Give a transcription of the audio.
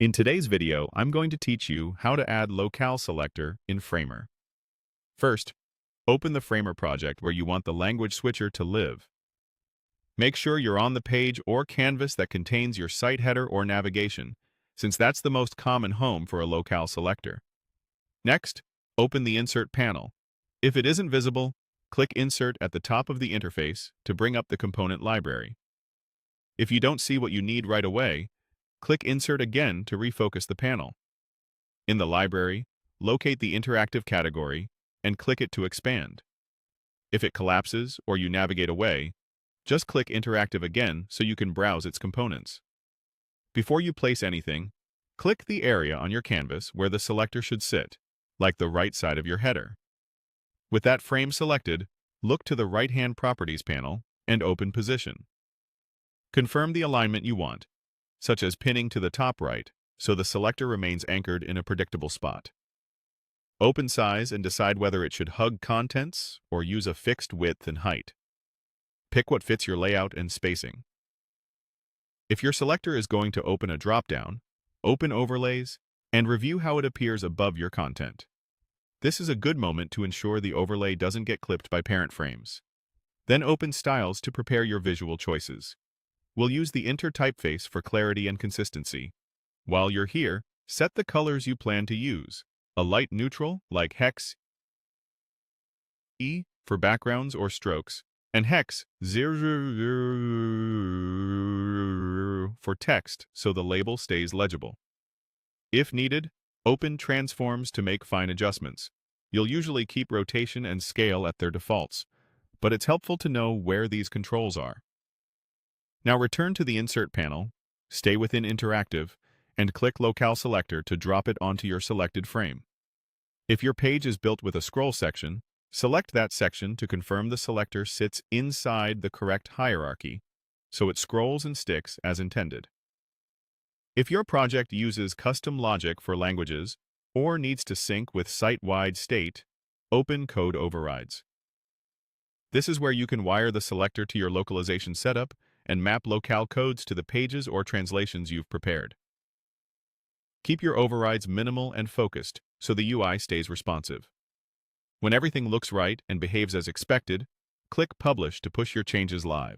In today's video, I'm going to teach you how to add Locale Selector in Framer. First, open the Framer project where you want the language switcher to live. Make sure you're on the page or canvas that contains your site header or navigation, since that's the most common home for a Locale Selector. Next, open the Insert panel. If it isn't visible, click Insert at the top of the interface to bring up the component library. If you don't see what you need right away, click Insert again to refocus the panel. In the library, locate the interactive category and click it to expand. If it collapses or you navigate away, just click Interactive again so you can browse its components. Before you place anything, click the area on your canvas where the selector should sit, like the right side of your header. With that frame selected, look to the right-hand Properties panel and open Position. Confirm the alignment you want, such as pinning to the top right, so the selector remains anchored in a predictable spot. Open Size and decide whether it should hug contents or use a fixed width and height. Pick what fits your layout and spacing. If your selector is going to open a drop-down, open Overlays and review how it appears above your content. This is a good moment to ensure the overlay doesn't get clipped by parent frames. Then open Styles to prepare your visual choices. We'll use the Inter typeface for clarity and consistency. While you're here, set the colors you plan to use. A light neutral, like Hex E for backgrounds or strokes, and Hex 000 for text so the label stays legible. If needed, open Transforms to make fine adjustments. You'll usually keep rotation and scale at their defaults, but it's helpful to know where these controls are. Now return to the Insert panel, stay within Interactive, and click Locale Selector to drop it onto your selected frame. If your page is built with a scroll section, select that section to confirm the selector sits inside the correct hierarchy, so it scrolls and sticks as intended. If your project uses custom logic for languages or needs to sync with site-wide state, open Code Overrides. This is where you can wire the selector to your localization setup and map locale codes to the pages or translations you've prepared. Keep your overrides minimal and focused so the UI stays responsive. When everything looks right and behaves as expected, click Publish to push your changes live.